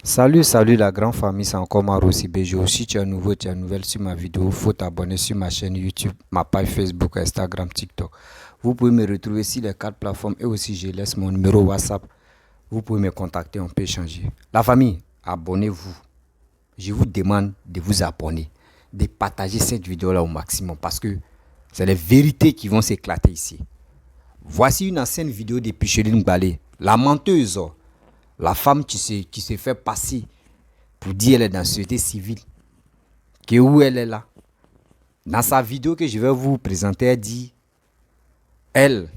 Salut la grande famille, c'est encore Maro Bejo. Si tu es nouveau, tu es nouvelle sur ma vidéo, faut t'abonner sur ma chaîne YouTube, ma page Facebook, Instagram, TikTok. Vous pouvez me retrouver sur les quatre plateformes et aussi je laisse mon numéro WhatsApp. Vous pouvez me contacter, on peut échanger. La famille, abonnez-vous. Je vous demande de vous abonner, de partager cette vidéo-là au maximum parce que c'est les vérités qui vont s'éclater ici. Voici une ancienne vidéo de Picheline Balé, la menteuse. La femme qui se fait passer pour dire qu'elle est dans la société civile, que où elle est là. Dans sa vidéo que je vais vous présenter, elle dit, elle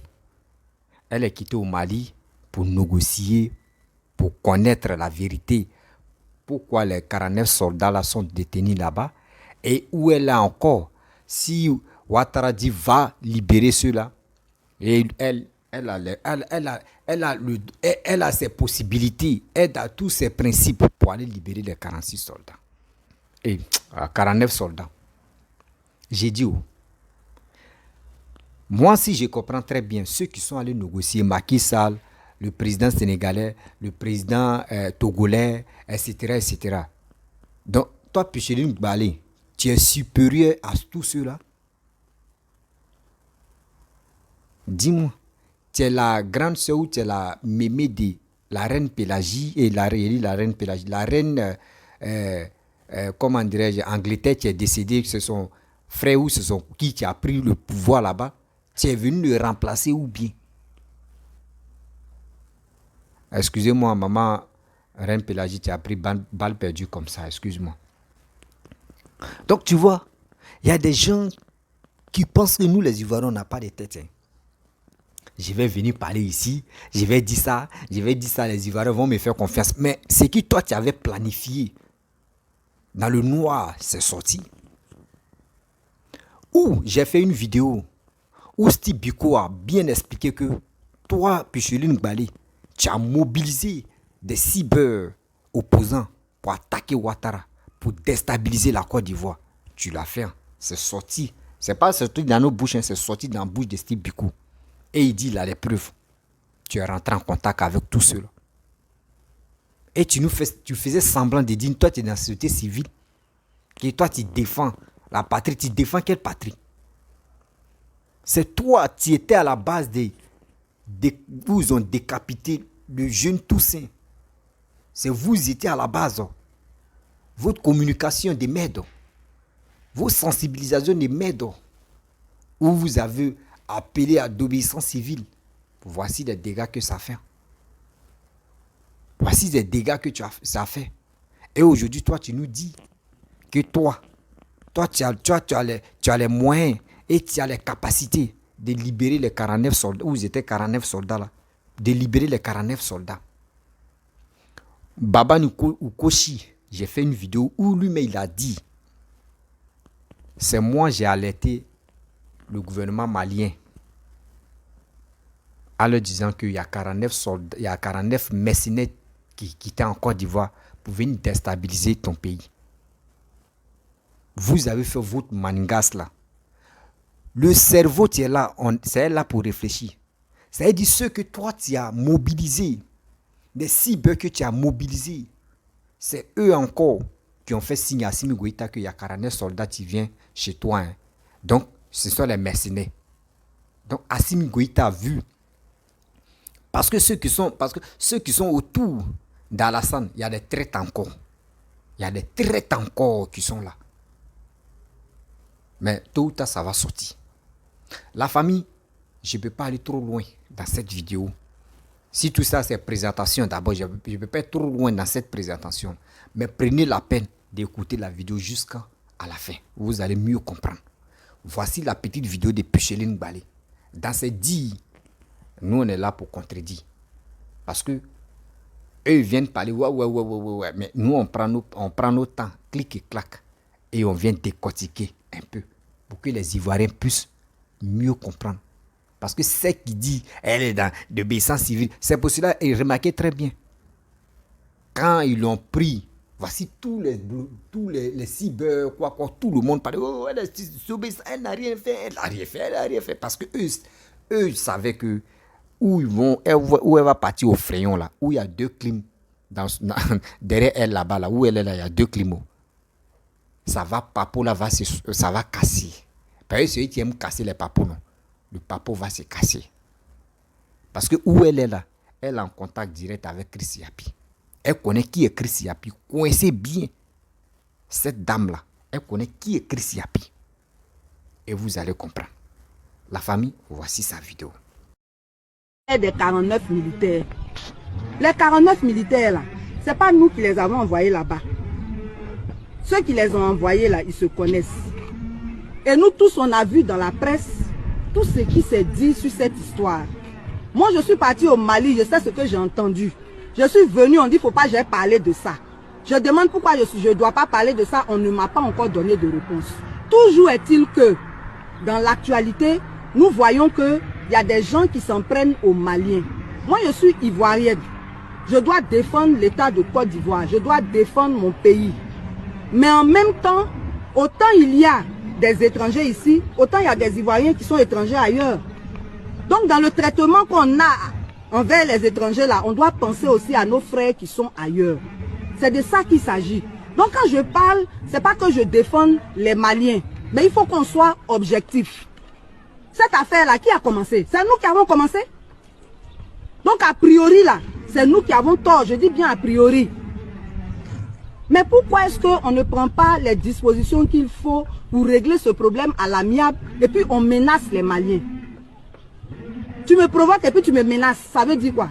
est quittée au Mali pour négocier, pour connaître la vérité. Pourquoi les 49 soldats là sont détenus là-bas et où elle est encore. Si Ouattara dit va libérer ceux-là, et elle a ses possibilités, elle a tous ses principes pour aller libérer les 46 soldats. Et 49 soldats. J'ai dit, moi si je comprends très bien, ceux qui sont allés négocier, Macky Sall, le président sénégalais, le président togolais, etc., etc. Donc, toi, Picheline Balé, tu es supérieur à tous ceux-là. Dis-moi. Tu es la grande sœur ou tu es la mémé de la reine Pélagie et la reine Pélagie. La reine, comment dirais-je, Angleterre qui est décédée, c'est son frère ou c'est son qui a pris le pouvoir là-bas. Tu es venu le remplacer ou bien? Excusez-moi, maman, reine Pélagie, tu as pris balle perdue comme ça, excuse-moi. Donc tu vois, il y a des gens qui pensent que nous les Ivoiriens, on n'a pas de tête. Hein. Je vais venir parler ici, je vais dire ça, les Ivoiriens vont me faire confiance. Mais ce que toi, tu avais planifié, dans le noir, c'est sorti. Ou j'ai fait une vidéo où Steve Biko a bien expliqué que toi, Picheline Balé, tu as mobilisé des cyber opposants pour attaquer Ouattara, pour déstabiliser la Côte d'Ivoire. Tu l'as fait, c'est sorti. C'est pas sorti dans nos bouches, c'est sorti dans la bouche de Steve Biko. Et il dit, il a les preuves. Tu es rentré en contact avec tout cela. Et tu faisais semblant de dire, toi tu es dans la société civile, que toi tu défends la patrie. Tu défends quelle patrie? C'est toi, tu étais à la base vous ont décapité le jeune Toussaint. C'est vous étiez à la base. Votre communication de merde. Vos sensibilisations de merde. Où vous avez appelé à l'obéissance civile. Voici les dégâts que ça fait. Voici les dégâts que ça fait. Et aujourd'hui, toi, tu nous dis que toi tu as les moyens et tu as les capacités de libérer les 49 soldats. Où ils étaient 49 soldats là. De libérer les 49 soldats. Baba Ukoshi, j'ai fait une vidéo où lui-même il a dit, c'est moi j'ai alerté le gouvernement malien en leur disant qu'il y a 49 soldats, il y a 49 mercenaires qui étaient en Côte d'Ivoire pour venir déstabiliser ton pays. Vous avez fait votre mangas là. Le cerveau, tu es là, c'est là pour réfléchir. C'est-à-dire ce que toi tu as mobilisé, les cyber que tu as mobilisés, c'est eux encore qui ont fait signe à Assimi Goïta qu'il y a 49 soldats qui viennent chez toi. Hein. Donc, ce sont les mercenaires. Donc, Assimi Goïta a vu. Parce que ceux qui sont autour d'Alassane, il y a des traites encore. Il y a des traites encore qui sont là. Mais tôt ou tard, ça va sortir. La famille, je ne peux pas aller trop loin dans cette vidéo. Si tout ça c'est présentation, d'abord, je ne peux pas être trop loin dans cette présentation. Mais prenez la peine d'écouter la vidéo jusqu'à la fin. Vous allez mieux comprendre. Voici la petite vidéo de Picheline Balé. Dans ces dits, nous on est là pour contredire. Parce que eux viennent parler, ouais. Mais nous on prend nos temps, clic et clac. Et on vient décortiquer un peu pour que les Ivoiriens puissent mieux comprendre. Parce que ce qui dit, elle est dans l'obéissance civile, c'est pour cela, et remarquez très bien, quand ils l'ont pris, voici tous les cyber, tout le monde parlait, elle n'a rien fait, parce que eux savaient que où elle va partir au Fréon là, où il y a 2 clims derrière elle là-bas, là où elle est là, il y a 2 climaux. Papo là ça va casser. Parce que celui qui aime casser les papos, non, le papo va se casser. Parce que où elle est là, elle est en contact direct avec Chris Yapi. Elle connaît qui est Chris Yapi. Connaissez bien cette dame-là. Elle connaît qui est Chris Yapi. Et vous allez comprendre. La famille, voici sa vidéo. Des 49 militaires. Les 49 militaires là, c'est pas nous qui les avons envoyés là-bas. Ceux qui les ont envoyés là, ils se connaissent. Et nous tous, on a vu dans la presse tout ce qui s'est dit sur cette histoire. Moi, je suis parti au Mali, je sais ce que j'ai entendu. Je suis venu, on dit, faut pas que j'aie parlé de ça. Je demande pourquoi je ne dois pas parler de ça, on ne m'a pas encore donné de réponse. Toujours est-il que, dans l'actualité, nous voyons qu'il y a des gens qui s'en prennent aux Maliens. Moi, je suis ivoirienne. Je dois défendre l'État de Côte d'Ivoire. Je dois défendre mon pays. Mais en même temps, autant il y a des étrangers ici, autant il y a des Ivoiriens qui sont étrangers ailleurs. Donc, dans le traitement qu'on a envers les étrangers là, on doit penser aussi à nos frères qui sont ailleurs. C'est de ça qu'il s'agit. Donc, quand je parle, c'est pas que je défende les Maliens, mais il faut qu'on soit objectif. Cette affaire-là, qui a commencé? C'est nous qui avons commencé. Donc, a priori, là, c'est nous qui avons tort. Je dis bien a priori. Mais pourquoi est-ce qu'on ne prend pas les dispositions qu'il faut pour régler ce problème à l'amiable et puis on menace les Maliens? Tu me provoques et puis tu me menaces. Ça veut dire quoi?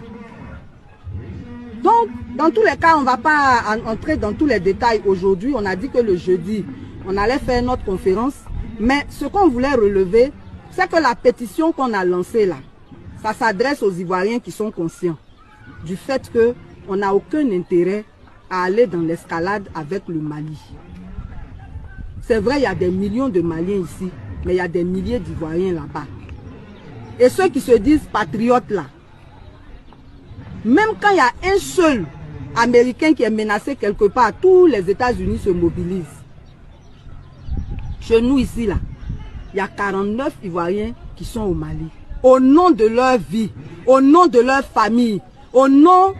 Donc, dans tous les cas, on ne va pas entrer dans tous les détails aujourd'hui. On a dit que le jeudi, on allait faire notre conférence. Mais ce qu'on voulait relever, c'est que la pétition qu'on a lancée là, ça s'adresse aux Ivoiriens qui sont conscients du fait qu'on n'a aucun intérêt à aller dans l'escalade avec le Mali. C'est vrai, il y a des millions de Maliens ici, mais il y a des milliers d'Ivoiriens là-bas. Et ceux qui se disent patriotes là, même quand il y a un seul Américain qui est menacé quelque part, tous les États-Unis se mobilisent. Chez nous ici là, il y a 49 Ivoiriens qui sont au Mali. Au nom de leur vie, au nom de leur famille, au nom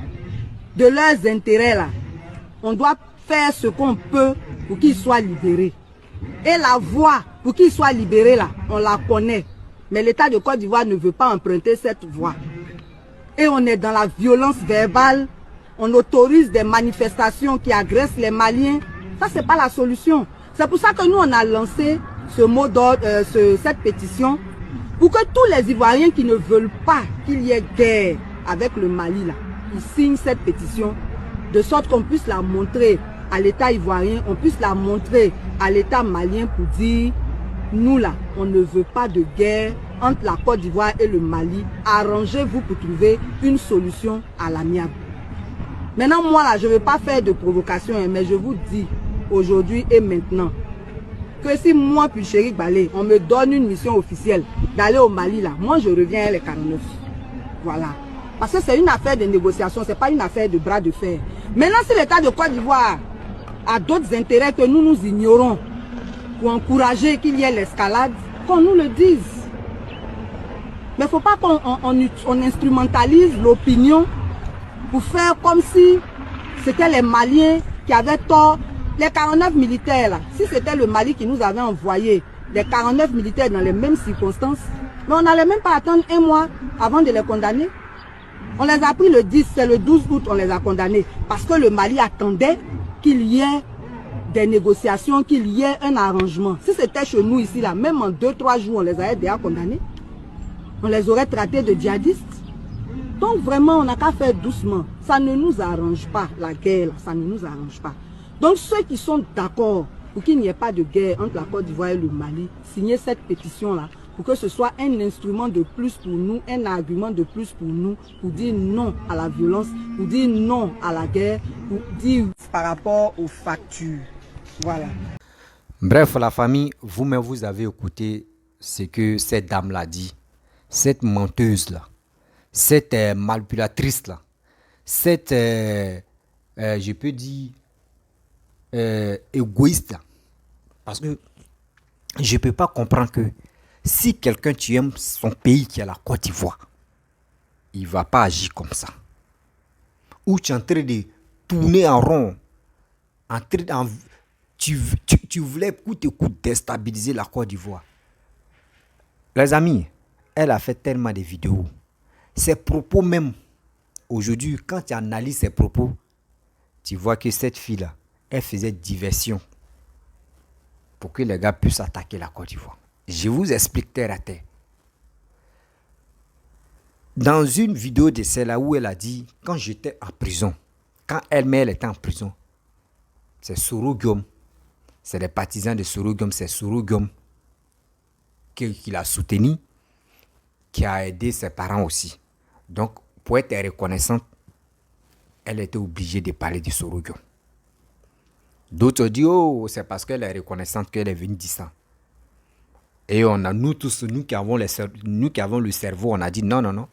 de leurs intérêts là, on doit faire ce qu'on peut pour qu'ils soient libérés. Et la voie pour qu'ils soient libérés là, on la connaît. Mais l'État de Côte d'Ivoire ne veut pas emprunter cette voie. Et on est dans la violence verbale, on autorise des manifestations qui agressent les Maliens. Ça, c'est pas la solution. C'est pour ça que nous, on a lancé ce mot d'ordre, cette pétition, pour que tous les Ivoiriens qui ne veulent pas qu'il y ait guerre avec le Mali, là, ils signent cette pétition, de sorte qu'on puisse la montrer à l'État ivoirien, on puisse la montrer à l'État malien pour dire, nous là, on ne veut pas de guerre entre la Côte d'Ivoire et le Mali. Arrangez-vous pour trouver une solution à l'amiable. Maintenant, moi là, je ne veux pas faire de provocation, mais je vous dis aujourd'hui et maintenant que si moi, puis Chéri Balé, on me donne une mission officielle d'aller au Mali là, moi je reviens à les 49. Voilà. Parce que c'est une affaire de négociation, ce n'est pas une affaire de bras de fer. Maintenant, si l'État de Côte d'Ivoire a d'autres intérêts que nous ignorons pour encourager qu'il y ait l'escalade, qu'on nous le dise. Mais il ne faut pas qu'on instrumentalise l'opinion pour faire comme si c'était les Maliens qui avaient tort. Les 49 militaires, là, si c'était le Mali qui nous avait envoyé les 49 militaires dans les mêmes circonstances, mais on n'allait même pas attendre un mois avant de les condamner. On les a pris le 10, c'est le 12 août on les a condamnés. Parce que le Mali attendait qu'il y ait des négociations, qu'il y ait un arrangement. Si c'était chez nous ici, là, même en 2-3 jours, on les avait déjà condamnés. On les aurait traités de djihadistes. Donc vraiment, on n'a qu'à faire doucement. Ça ne nous arrange pas, la guerre, là, ça ne nous arrange pas. Donc ceux qui sont d'accord pour qu'il n'y ait pas de guerre entre la Côte d'Ivoire et le Mali, signez cette pétition-là pour que ce soit un instrument de plus pour nous, un argument de plus pour nous, pour dire non à la violence, pour dire non à la guerre, pour dire par rapport aux factures. Voilà. Bref, la famille, vous-même, vous avez écouté ce que cette dame-là dit. Cette menteuse-là, cette manipulatrice-là, cette, je peux dire, égoïste-là. Parce que je ne peux pas comprendre que si quelqu'un tu aimes son pays qui est la Côte d'Ivoire, il ne va pas agir comme ça. Ou tu es en train de tourner en rond. Tu voulais coûte et coûte déstabiliser la Côte d'Ivoire. Les amis, elle a fait tellement de vidéos. Ses propos même, aujourd'hui, quand tu analyses ses propos, tu vois que cette fille-là, elle faisait diversion pour que les gars puissent attaquer la Côte d'Ivoire. Je vous explique terre à terre. Dans une vidéo de celle-là où elle a dit, quand j'étais en prison, quand elle était en prison, c'est Soro Guillaume, c'est les partisans de Soro Guillaume, c'est Soro Guillaume qui l'a soutenu, qui a aidé ses parents aussi. Donc, pour être reconnaissante, elle était obligée de parler de Soro Guillaume. D'autres disent, oh, c'est parce qu'elle est reconnaissante qu'elle est venue dire ça. Et on a, nous tous, nous qui avons le cerveau, on a dit non, non, non.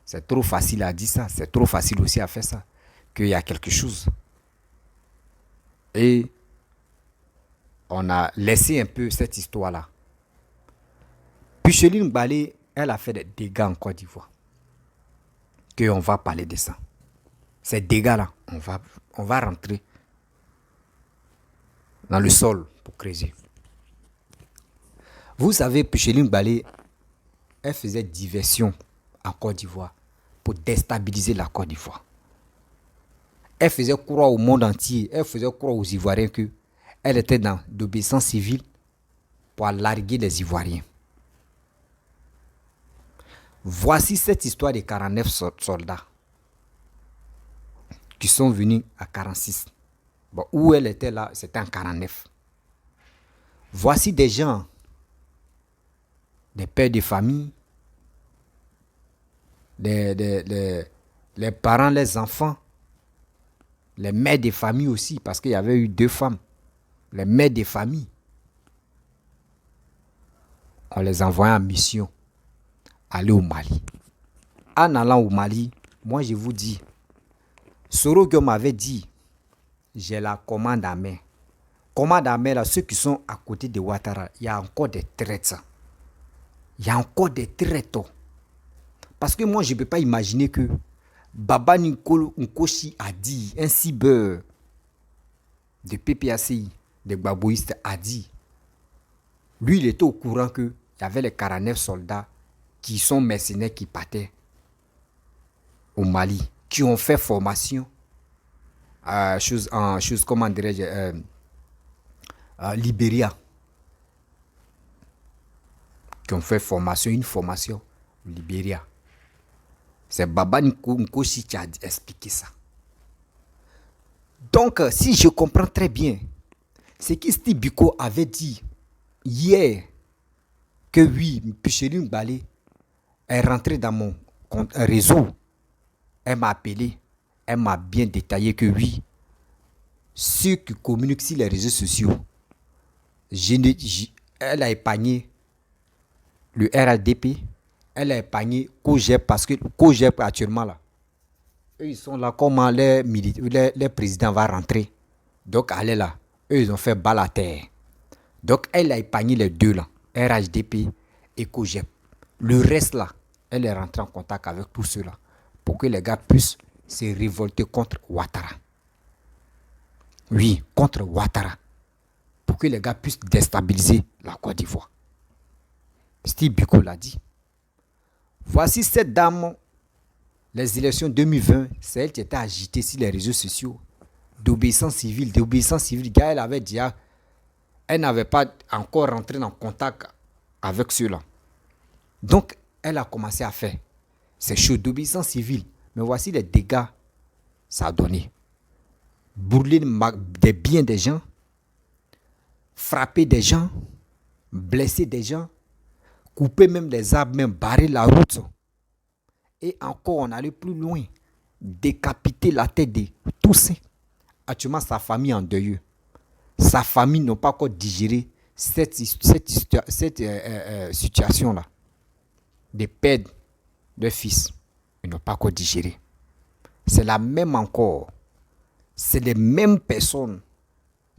C'est trop facile à dire ça. C'est trop facile aussi à faire ça. Qu'il y a quelque chose. Et on a laissé un peu cette histoire-là. Picheline Balé, elle a fait des dégâts en Côte d'Ivoire. Qu'on va parler de ça. Ces dégâts-là, on va rentrer dans le sol pour creuser. Vous savez, Picheline Balé, elle faisait diversion en Côte d'Ivoire pour déstabiliser la Côte d'Ivoire. Elle faisait croire au monde entier, elle faisait croire aux Ivoiriens qu'elle était dans l'obéissance civile pour larguer les Ivoiriens. Voici cette histoire de 49 soldats qui sont venus à 46. Bon, où elle était là, c'était en 49. Voici des gens, des pères de famille, les parents, les enfants, les mères de famille aussi, parce qu'il y avait eu 2 femmes, les mères de famille. On les envoyait en mission, aller au Mali. En allant au Mali, moi je vous dis, Soro Guillaume m'avait dit, j'ai la commande à main. Commande à main, là, ceux qui sont à côté de Ouattara, il y a encore des traites. Il y a encore des traites. Parce que moi, je ne peux pas imaginer que Baba Nicolo Nkoshi a dit, un cyber de PPACI, des babouistes, a dit, lui, il était au courant qu'il y avait les 49 soldats qui sont mercenaires qui partaient au Mali, qui ont fait formation, comment dirais-je, Libéria, qui ont fait une formation au Libéria. C'est Baba Nkoshi qui a expliqué ça. Donc, si je comprends très bien, c'est que Steve Biko avait dit hier que oui, Picheline Balé est rentrée dans mon réseau. Elle m'a appelé, elle m'a bien détaillé que oui, ceux qui communiquent sur les réseaux sociaux, elle a épargné le RADP, elle a épargné COGEP parce que COGEP actuellement là, eux ils sont là, comment les présidents vont rentrer. Donc elle est là, eux ils ont fait balle à terre. Donc elle a épargné les 2 là, RHDP et COGEP. Le reste là, elle est rentrée en contact avec tous ceux là pour que les gars puissent se révolter contre Ouattara. Oui, contre Ouattara. Pour que les gars puissent déstabiliser la Côte d'Ivoire. Steve Biko l'a dit. Voici cette dame, les élections 2020, c'est elle qui était agitée sur les réseaux sociaux d'obéissance civile. Car elle avait dit, elle n'avait pas encore rentré en contact avec ceux-là. Donc, elle a commencé à faire ces choses d'obéissance civile. Mais voici les dégâts que ça a donné. Brûler des biens des gens, frapper des gens, blesser des gens, couper même des arbres, même barrer la route. Et encore, on allait plus loin. Décapiter la tête de tous. Actuellement, sa famille en deuil. Sa famille n'a pas encore digéré cette situation-là. Des pères de fils, ils n'ont pas encore digéré. C'est la même encore. C'est les mêmes personnes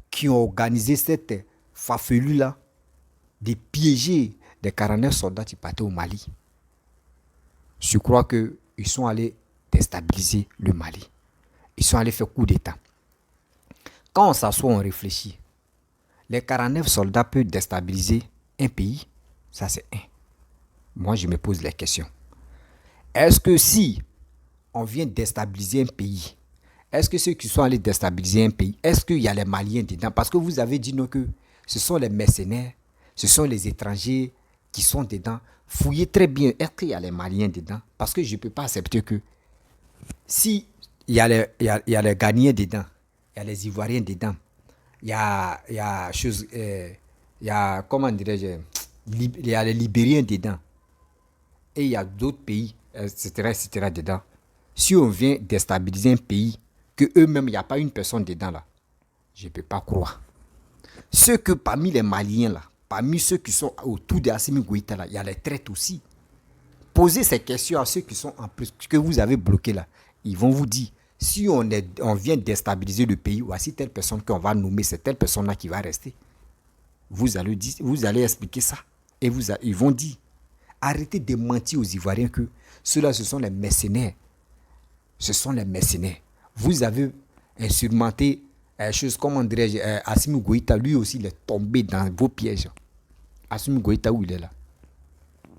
qui ont organisé cette farfelue-là de piéger des 49 soldats qui partaient au Mali. Je crois qu'ils sont allés déstabiliser le Mali. Ils sont allés faire coup d'État. Quand on s'assoit, on réfléchit. Les 49 soldats peuvent déstabiliser un pays. Ça, c'est un. Moi, je me pose la question. Est-ce que si on vient déstabiliser un pays, est-ce que ceux qui sont allés déstabiliser un pays, est-ce qu'il y a les Maliens dedans? Parce que vous avez dit non que ce sont les mercenaires, ce sont les étrangers qui sont dedans. Fouillez très bien, est-ce qu'il y a les Maliens dedans? Parce que je ne peux pas accepter que si il y a les Ghanéens dedans, il y a les Ivoiriens dedans, il y a comment dirais-je, il y a les Libériens dedans, et il y a d'autres pays, etc., dedans. Si on vient déstabiliser un pays, que eux-mêmes, il n'y a pas une personne dedans là, je ne peux pas croire. Ceux que parmi les Maliens là, parmi ceux qui sont autour de Assimi Goïta là, il y a les traites aussi. Posez ces questions à ceux qui sont en plus, que vous avez bloqués là. Ils vont vous dire, si on vient déstabiliser le pays, voici telle personne qu'on va nommer, c'est telle personne là qui va rester. Vous allez expliquer ça. Et ils vont dire, arrêtez de mentir aux Ivoiriens que ceux-là, ce sont les mercenaires. Ce sont les mercenaires. Vous avez surmonté chose, comment dirais-je, Assimi Goïta, lui aussi, il est tombé dans vos pièges. Assimi Goïta, où il est là,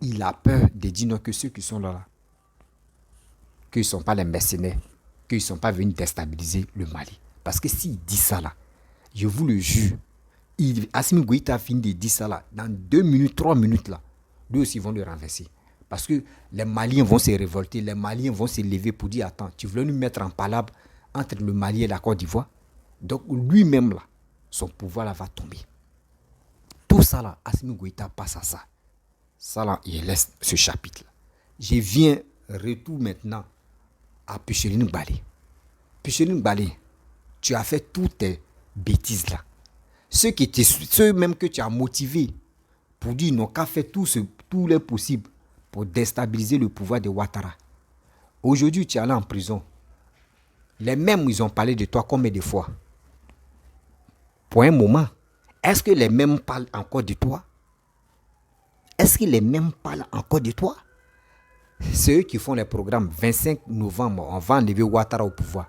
il a peur de dire non, que ceux qui sont là, qu'ils ne sont pas les mercenaires, qu'ils ne sont pas venus déstabiliser le Mali. Parce que s'il dit ça là, je vous le jure, Assimi Goïta a fini de dire ça là, dans 2 minutes, 3 minutes là, lui aussi ils vont le renverser. Parce que les Maliens vont se révolter, les Maliens vont se lever pour dire, attends, tu voulais nous mettre en palabre entre le Mali et la Côte d'Ivoire? Donc lui-même là, son pouvoir là va tomber. Tout ça là, Assimi Goïta passe à ça. Ça là, il laisse ce chapitre là. Je viens, retour maintenant à Picheline Balé. Picheline Balé, tu as fait toutes tes bêtises là. Ceux même que tu as motivés pour dire non, qu'à fait tout le possible pour déstabiliser le pouvoir de Ouattara. Aujourd'hui, tu es allé en prison. Les mêmes, ils ont parlé de toi combien de fois? Pour un moment, est-ce que les mêmes parlent encore de toi? Est-ce que les mêmes parlent encore de toi? C'est eux qui font les programmes. 25 novembre, on va enlever Ouattara au pouvoir.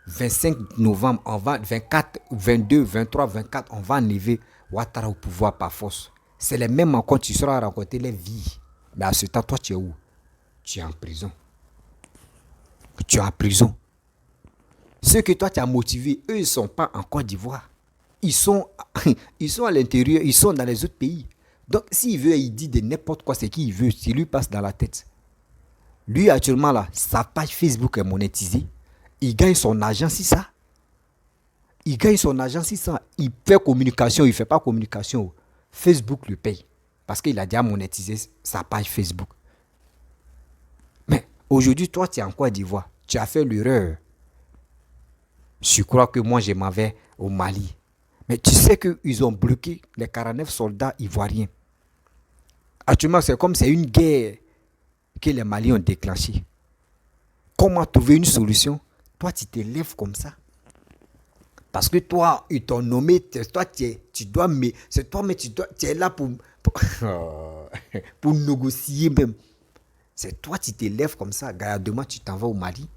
25 novembre, on va 24, 22, 23, 24, on va enlever Ouattara au pouvoir par force. C'est les mêmes encore, tu seras raconter les vies. Mais à ce temps, toi, tu es où? Tu es en prison. Tu es en prison. Ceux que toi, tu as motivés, eux, ils ne sont pas en Côte d'Ivoire. Ils sont à l'intérieur, ils sont dans les autres pays. Donc, s'il veut, il dit de n'importe quoi, c'est qu'il veut, s'il lui passe dans la tête. Lui, actuellement, là, sa page Facebook est monétisée. Il gagne son argent, c'est ça. Il gagne son argent, c'est ça. Il fait communication, il ne fait pas communication. Facebook le paye. Parce qu'il a déjà monétisé sa page Facebook. Mais aujourd'hui, toi, tu es en Côte d'Ivoire. Tu as fait l'erreur. Je crois que moi, je m'en vais au Mali. Mais tu sais qu'ils ont bloqué les 49 soldats ivoiriens. Actuellement, c'est comme c'est une guerre que les Maliens ont déclenchée. Comment trouver une solution? Toi, tu te lèves comme ça. Parce que toi, ils t'ont nommé, toi, tu dois, mais c'est toi, mais tu es là pour négocier même. C'est toi, tu te lèves comme ça. Demain, tu t'en vas au Mali.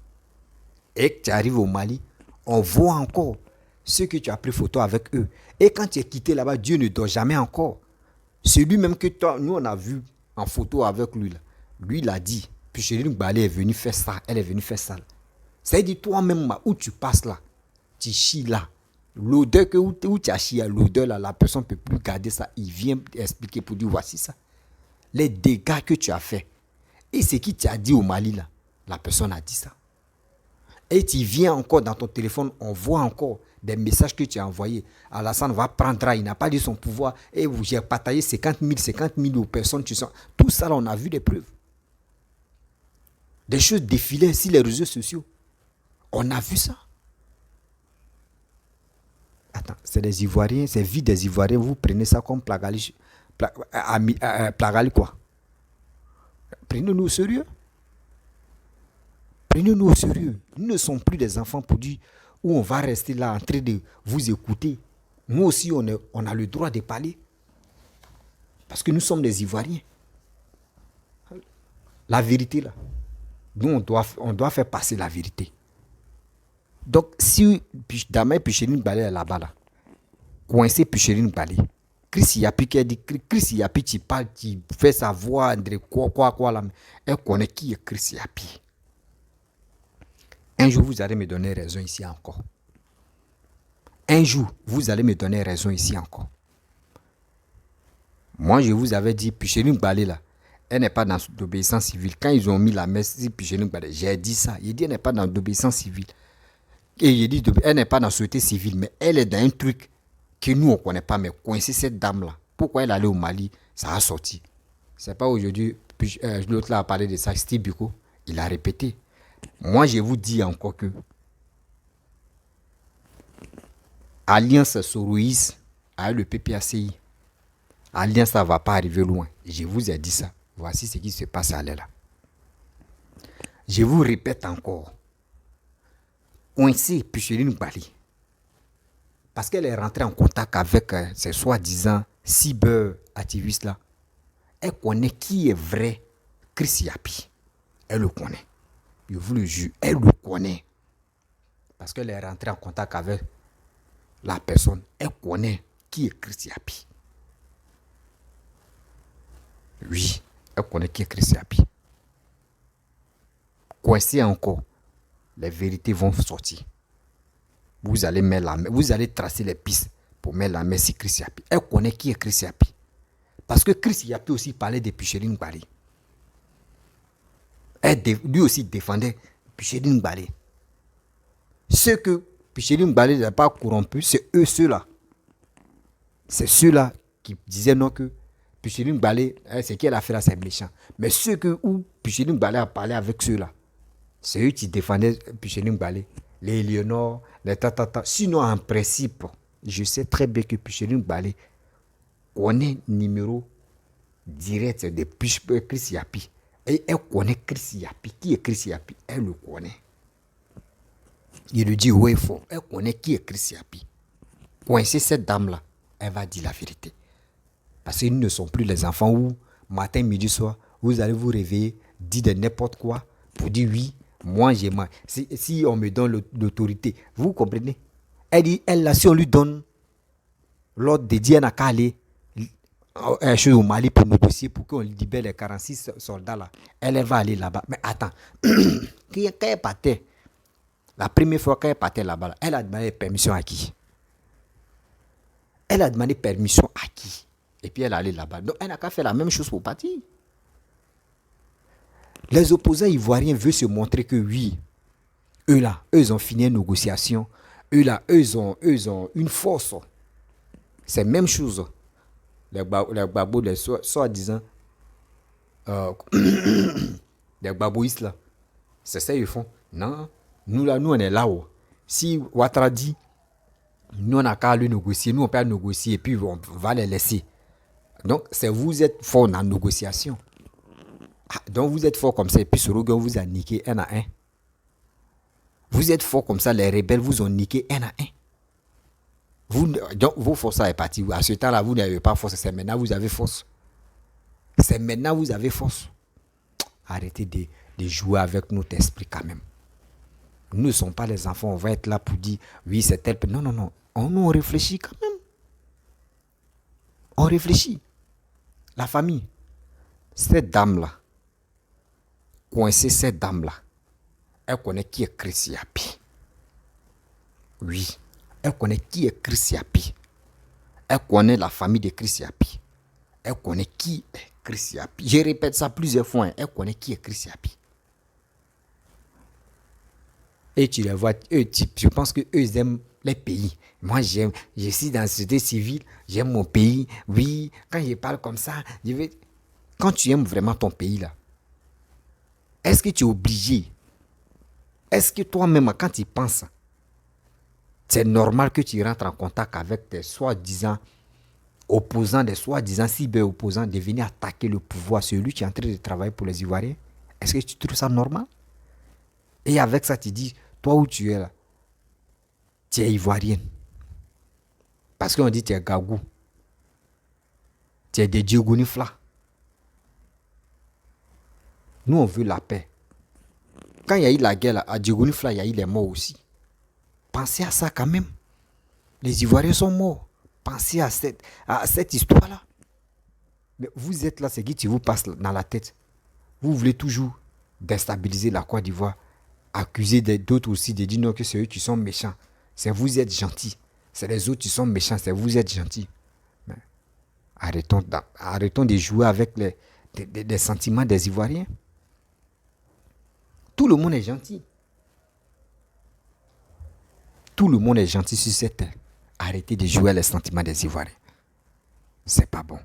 Et que tu arrives au Mali, on voit encore ceux que tu as pris photo avec eux. Et quand tu es quitté là-bas, Dieu ne dort jamais encore. Celui même que toi, nous, on a vu en photo avec lui, là. Lui, il a dit, puis Chéline Balé est venue faire ça, elle est venue faire ça. C'est-à-dire, toi-même, où tu passes là, tu chies là. L'odeur où tu as chié, l'odeur là, la personne ne peut plus garder ça. Il vient expliquer pour dire, voici ça. Les dégâts que tu as fait. Et ce qui t'a dit au Mali là, la personne a dit ça. Et tu viens encore dans ton téléphone, on voit encore des messages que tu as envoyés. Alassane va prendre, il n'a pas dit son pouvoir. Et j'ai partagé 50 000 aux personnes. Tout ça, là, on a vu des preuves. Des choses défilaient sur les réseaux sociaux. On a vu ça. Attends, c'est des Ivoiriens, c'est vie des Ivoiriens. Vous prenez ça comme Plagali quoi. Prenez-nous au sérieux. Prenez-nous au sérieux. Nous ne sommes plus des enfants pour dire où on va rester là en train de vous écouter. Nous aussi, on a le droit de parler. Parce que nous sommes des Ivoiriens. La vérité, là. Nous, on doit faire passer la vérité. Donc, si Damain Picheline Balé est là-bas, là, coincé Picheline Balé, Chris Yapi qui a dit, Chris Yapi, tu parles, tu fais sa voix, André, quoi, là, elle connaît qui est Chris Yapi. Un jour, vous allez me donner raison ici encore. Un jour, vous allez me donner raison ici encore. Moi, je vous avais dit, Picheline Balé, là, elle n'est pas dans l'obéissance civile. Quand ils ont mis la messe, Picheline Balé, j'ai dit ça. Il dit, elle n'est pas dans l'obéissance civile. Et il dit, elle n'est pas dans la société civile, mais elle est dans un truc que nous, on ne connaît pas. Mais coincer cette dame-là, pourquoi elle allait au Mali, ça a sorti. C'est pas aujourd'hui, l'autre là a parlé de ça, Steve Biko, il a répété. Moi, je vous dis encore que Alliance Soroïs avec le PPACI, Alliance, ça ne va pas arriver loin. Je vous ai dit ça. Voici ce qui se passe à là. Je vous répète encore. Coincé Picheline Bali, parce qu'elle est rentrée en contact avec ces soi-disant cyber-activistes là, elle connaît qui est vrai Chris Yapi. Elle le connaît. Je vous le jure, elle le connaît. Parce qu'elle est rentrée en contact avec la personne. Elle connaît qui est Chris Yapi. Oui, elle connaît qui est Chris Yapi. Coincé encore. Les vérités vont sortir. Vous allez mettre la main, vous allez tracer les pistes pour mettre la main sur Chris Yapi. Elle connaît qui est Chris Yapi. Parce que Chris Yapi aussi parlait de Picheline Bali. Lui aussi défendait Picheline Bali. Ceux que Picheline Bali n'a pas corrompu, c'est eux ceux-là. C'est ceux-là qui disaient non que Picheline Bali, ce qu'elle a fait là, c'est méchant. Mais ceux que où Picheline Bali a parlé avec ceux-là, c'est eux qui défendaient Picheline Balé, les Léonore, les tatata. Sinon, en principe, je sais très bien que Picheline Balé connaît numéro direct de Chris Yapi. Et elle connaît Chris Yapi. Qui est Chris Yapi? Elle le connaît. Il lui dit, oui, fort. Elle connaît qui est Chris Yapi. Coincez cette dame-là, elle va dire la vérité. Parce qu'ils ne sont plus les enfants où, matin, midi, soir, vous allez vous réveiller, dire de n'importe quoi, pour dire oui. Moi, j'ai mal. Si on me donne l'autorité, vous comprenez? Elle dit, si on lui donne l'ordre de dire à aller au Mali pour négocier, pour qu'on libère les 46 soldats là, elle va aller là-bas. Mais attends, quand elle partait, la première fois qu'elle partait là-bas, elle a demandé permission à qui? Elle a demandé permission à qui? Et puis elle est allée là-bas. Donc elle n'a qu'à faire la même chose pour partir. Les opposants ivoiriens veulent se montrer que oui, eux là, eux ont fini une négociation. Eux là, eux ont une force. C'est la même chose. Les babos, les soi-disant, les babouistes là, c'est ça qu'ils font. Non, nous là, nous on est là-haut. Si Ouattara dit, nous on n'a qu'à le négocier, nous on peut négocier et puis on va les laisser. Donc, c'est vous êtes fort dans la négociation. Donc vous êtes fort comme ça et puis Sorogon vous a niqué un à un. Vous êtes fort comme ça, les rebelles vous ont niqué un à un. Donc vos forces sont parties. À ce temps-là, vous n'avez pas force. C'est maintenant vous avez force. C'est maintenant vous avez force. Arrêtez de jouer avec notre esprit quand même. Nous ne sommes pas les enfants, on va être là pour dire oui c'est tel. Non, non, non. On réfléchit quand même. On réfléchit. La famille. Cette dame-là. Coincer cette dame-là, elle connaît qui est Chris Yapi. Oui, elle connaît qui est Chris Yapi. Elle connaît la famille de Chris Yapi. Elle connaît qui est Chris Yapi. Je répète ça plusieurs fois. Elle connaît qui est Chris Yapi. Et tu les vois, je pense qu'eux aiment les pays. Moi, je suis dans la société civile, j'aime mon pays. Oui, quand je parle comme ça, quand tu aimes vraiment ton pays là, est-ce que tu es obligé? Est-ce que toi-même, quand tu penses, c'est normal que tu rentres en contact avec tes soi-disant opposants, des soi-disant cyber-opposants, de venir attaquer le pouvoir, celui qui est en train de travailler pour les Ivoiriens? Est-ce que tu trouves ça normal? Et avec ça, tu dis, toi où tu es là, tu es Ivoirienne. Parce qu'on dit tu es Gagou. Tu es de Diogounifla. Nous, on veut la paix. Quand il y a eu la guerre à Diogounifla, il y a eu les morts aussi. Pensez à ça quand même. Les Ivoiriens sont morts. Pensez à cette histoire-là. Mais vous êtes là, c'est qui vous passe dans la tête. Vous voulez toujours déstabiliser la Côte d'Ivoire. Accuser d'autres aussi de dire non que c'est eux qui sont méchants. C'est vous êtes gentils. C'est les autres qui sont méchants. C'est vous êtes gentils. Mais arrêtons de jouer avec les sentiments des Ivoiriens. Tout le monde est gentil. Tout le monde est gentil sur cette terre. Arrêtez de jouer les sentiments des Ivoiriens. C'est pas bon.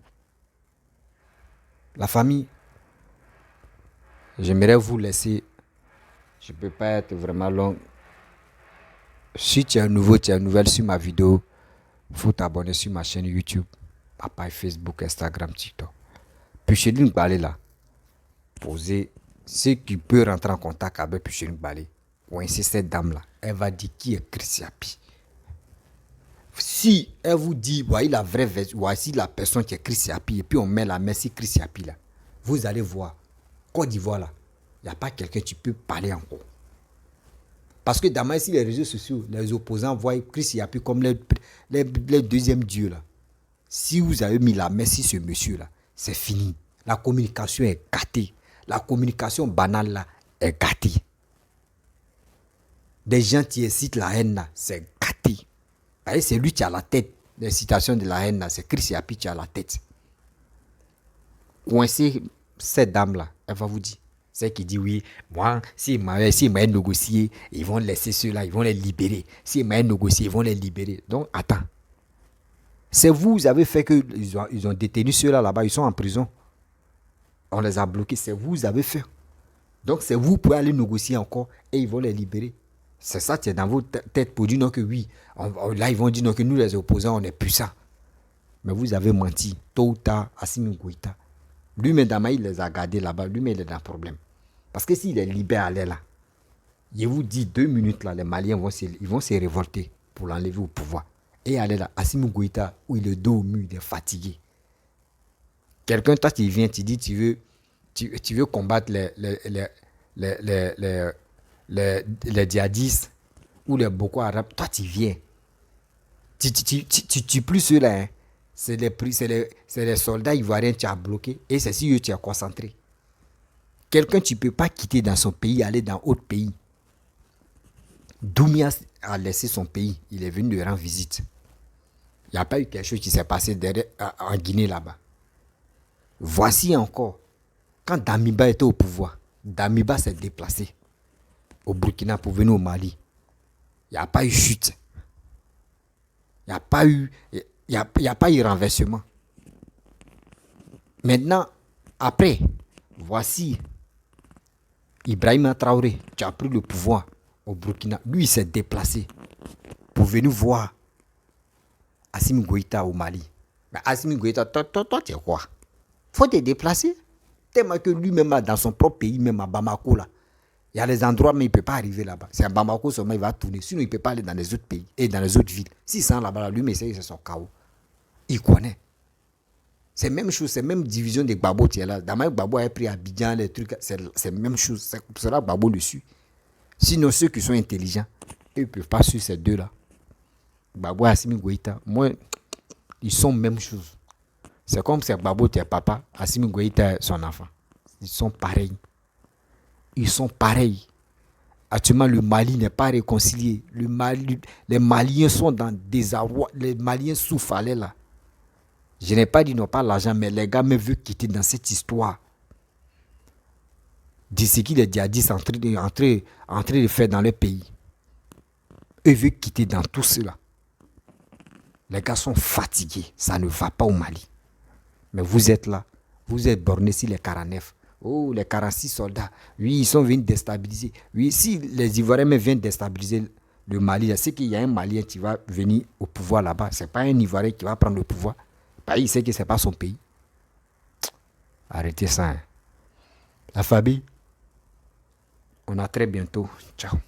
La famille, j'aimerais vous laisser. Je ne peux pas être vraiment long. Si tu es nouveau, tu es nouvelle sur ma vidéo, il faut t'abonner sur ma chaîne YouTube, ma page Facebook, Instagram, TikTok. Pucheline Balé là, posez ceux qui peuvent rentrer en contact avec Pucheline Balé. Coincez cette dame là, elle va dire qui est Chris Yapi. Si elle vous dit, voici la vraie version, voici la personne qui est Chris Yapi, et puis on met la merci Chris Yapi là, vous allez voir, Côte d'Ivoire là, il n'y a pas quelqu'un qui peut parler encore. Parce que dans ici, les réseaux sociaux, les opposants voient Chris Yapi comme les deuxième dieu là. Si vous avez mis la main sur ce monsieur là, c'est fini. La communication est gâtée. La communication banale là est gâtée. Des gens qui incitent la haine là, c'est gâté. C'est lui qui a la tête. L'incitation de la haine là, c'est Chris Yapi qui a la tête. Coincez cette dame là, elle va vous dire. C'est qui dit oui, moi, s'ils m'ont négocié, ils vont laisser ceux-là, ils vont les libérer. S'ils m'ont négocié, ils vont les libérer. Donc, attends. C'est vous avez fait qu'ils ont détenu ceux-là là-bas, ils sont en prison. On les a bloqués, c'est vous avez fait. Donc, c'est vous pour aller négocier encore et ils vont les libérer. C'est ça qui est dans votre tête pour dire non que oui. Là, ils vont dire non que nous, les opposants, on est puissants. Mais vous avez menti. Tôt ou tard, Assimi Goïta. Lui-même, il les a gardés là-bas. Lui-même, il est dans le problème. Parce que s'il est libéré, allez là. Je vous dis, 2 minutes là, les Maliens vont se révolter pour l'enlever au pouvoir. Et allez là, Assimi Goïta, où il est dos au mur, il est fatigué. Quelqu'un, toi, tu viens, tu dis, tu veux combattre les djihadistes ou les Boko Haram. Toi, tu viens. Tu plus ceux-là, hein. C'est les soldats ivoiriens que tu as bloqués et c'est sur eux que tu as concentré. Quelqu'un, tu ne peux pas quitter dans son pays, aller dans autre pays. Doumbia a laissé son pays, il est venu lui rendre visite. Il n'y a pas eu quelque chose qui s'est passé en Guinée là-bas. Voici encore, quand Damiba était au pouvoir, Damiba s'est déplacé au Burkina pour venir au Mali. Il n'y a pas eu chute. Il n'y a pas eu renversement. Maintenant, après, voici Ibrahima Traoré qui a pris le pouvoir au Burkina. Lui, il s'est déplacé pour venir voir Assimi Goïta au Mali. Mais Assimi Goïta, toi, tu es quoi? Faut te déplacer. Tellement que lui-même, dans son propre pays, même à Bamako, là, il y a des endroits, mais il ne peut pas arriver là-bas. C'est à Bamako seulement, il va tourner. Sinon, il ne peut pas aller dans les autres pays et dans les autres villes. S'il sent là-bas, lui, c'est son chaos. Il connaît. C'est la même chose, c'est la même division de Gbagbo qui est là. D'abord, Gbagbo a pris Abidjan, les trucs, c'est la même chose. C'est pour cela que Gbagbo le suit. Sinon, ceux qui sont intelligents, ils ne peuvent pas suivre ces deux-là. Gbagbo et Assimi Goïta, moi, ils sont même chose. C'est comme si Gbagbo était papa, Assimi Goïta est son enfant. Ils sont pareils. Ils sont pareils. Actuellement, le Mali n'est pas réconcilié. Les Maliens sont dans des arrois. Les Maliens souffrent là. Je n'ai pas dit non pas l'argent, mais les gars me veulent quitter dans cette histoire. De ce qu'ils les djihadistes sont en train de faire dans le pays. Eux veulent quitter dans tout cela. Les gars sont fatigués. Ça ne va pas au Mali. Mais vous êtes là. Vous êtes bornés sur les 49. Oh, les 46 soldats. Oui, ils sont venus déstabiliser. Oui, si les Ivoiriens me viennent déstabiliser le Mali, c'est qu'il y a un Malien qui va venir au pouvoir là-bas. Ce n'est pas un Ivoirien qui va prendre le pouvoir. Il sait que ce n'est pas son pays. Arrêtez ça. Hein. La famille, on a très bientôt. Ciao.